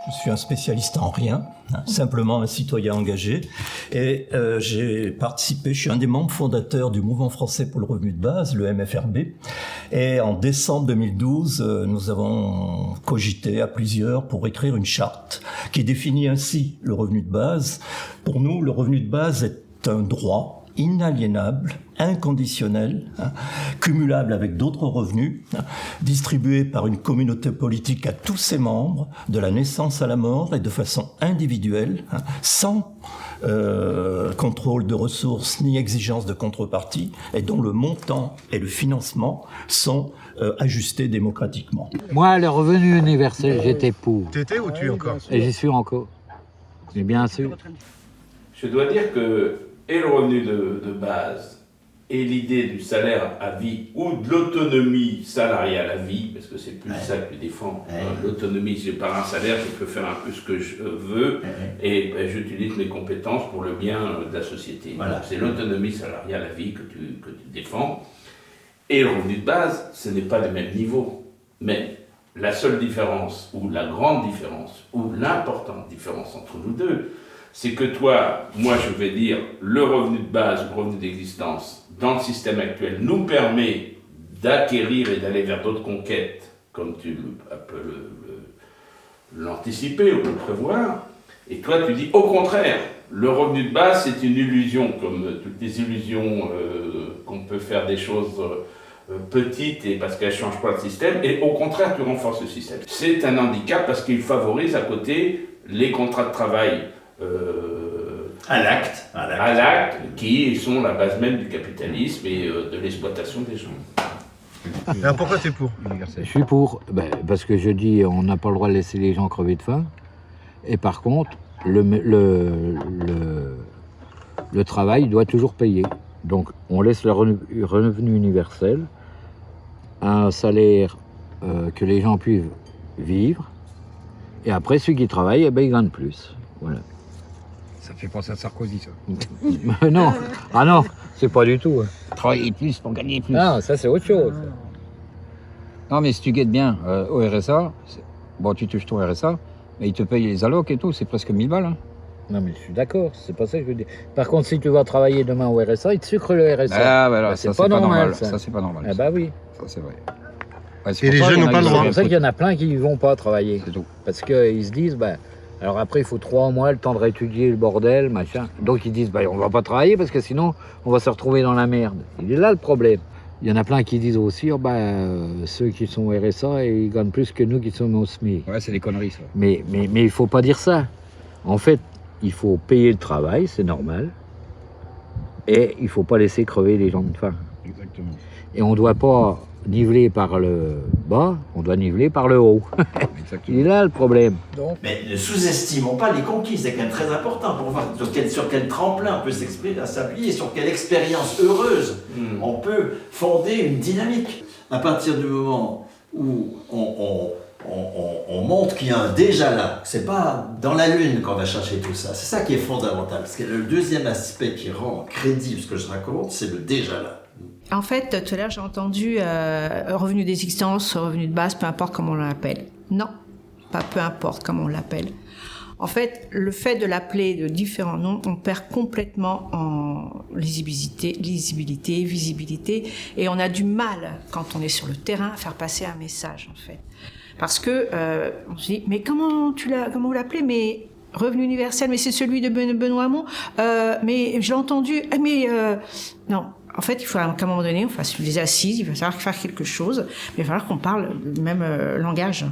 Je suis un spécialiste en rien, simplement un citoyen engagé. Et j'ai participé, je suis un des membres fondateurs du Mouvement français pour le revenu de base, le MFRB. Et en décembre 2012, nous avons cogité à plusieurs pour écrire une charte qui définit ainsi le revenu de base. Pour nous, le revenu de base est un droit inaliénable, inconditionnel, cumulable avec d'autres revenus, distribué par une communauté politique à tous ses membres, de la naissance à la mort et de façon individuelle, sans contrôle de ressources ni exigence de contrepartie, et dont le montant et le financement sont ajustés démocratiquement. Moi, le revenu universel, j'étais pour. T'étais ou tu es encore? Et j'y suis encore. Mais bien sûr. Je dois dire que et le revenu de base et l'idée du salaire à vie ou de l'autonomie salariale à vie, parce que c'est plus ça que je défends. L'autonomie, c'est par un salaire, je peux faire un peu ce que je veux et j'utilise mes compétences pour le bien de la société. Voilà. C'est l'autonomie salariale à vie que tu défends. Et le revenu de base, ce n'est pas le même niveau. Mais la seule différence, ou la grande différence, ou l'importante différence entre nous deux, c'est que toi, moi je vais dire, le revenu de base, le revenu d'existence, dans le système actuel, nous permet d'acquérir et d'aller vers d'autres conquêtes, comme tu peux l'anticiper ou le prévoir. Et toi tu dis, au contraire, le revenu de base c'est une illusion, comme toutes les illusions qu'on peut faire des choses petites et parce qu'elles ne changent pas le système, et au contraire tu renforces le système. C'est un handicap parce qu'il favorise à côté les contrats de travail à l'acte, qui sont la base même du capitalisme et de l'exploitation des gens. Alors pourquoi t'es pour? Je suis pour, parce que je dis on n'a pas le droit de laisser les gens crever de faim. Et par contre, le travail doit toujours payer. Donc on laisse le revenu universel, un salaire que les gens puissent vivre. Et après, ceux qui travaillent, ils gagnent plus. Voilà. Ça fait penser à Sarkozy, ça. Non, ah non, c'est pas du tout. Travailler plus pour gagner plus. Non, ça c'est autre chose. Non, mais si tu guettes bien au RSA, bon, tu touches ton RSA, mais ils te payent les allocs et tout, c'est presque 1000 balles. Hein. Non, mais je suis d'accord, c'est pas ça que je veux dire. Par contre, si tu vas travailler demain au RSA, ils te sucrent le RSA. Ah, voilà, ça c'est pas normal. Ça, c'est pas normal. Ah, bah oui. Ça, c'est vrai. Ouais, Et les jeunes n'ont pas le droit. C'est pour ça qu'il y en a plein qui ne vont pas travailler. C'est tout. Parce qu'ils se disent, alors après, il faut 3 mois, le temps de réétudier le bordel, machin. Donc ils disent, on va pas travailler parce que sinon, on va se retrouver dans la merde. Il est là le problème. Il y en a plein qui disent aussi, ceux qui sont au RSA, ils gagnent plus que nous qui sommes au SMIC. Ouais, c'est des conneries, ça. Mais il faut pas dire ça. En fait, il faut payer le travail, c'est normal. Et il faut pas laisser crever les gens de faim. Exactement. Et on doit pas niveler par le bas, on doit niveler par le haut. Il est là le problème. Mais ne sous-estimons pas les conquis, c'est quand même très important pour voir sur quel tremplin on peut s'appuyer, sur quelle expérience heureuse on peut fonder une dynamique. À partir du moment où on montre qu'il y a un déjà là, c'est pas dans la lune qu'on va chercher tout ça, c'est ça qui est fondamental. Parce que le deuxième aspect qui rend crédible ce que je raconte, c'est le déjà là. En fait, tout à l'heure, j'ai entendu revenu d'existence, revenu de base, peu importe comment on l'appelle. Non, pas peu importe comment on l'appelle. En fait, le fait de l'appeler de différents noms, on perd complètement en lisibilité, visibilité, et on a du mal, quand on est sur le terrain, à faire passer un message, en fait. Parce que on se dit, mais comment vous l'appelez, mais revenu universel, mais c'est celui de Benoît Hamon, mais je l'ai entendu, non. En fait, il faut qu'à un moment donné, on fasse des assises, il va falloir faire quelque chose, mais il va falloir qu'on parle le même langage.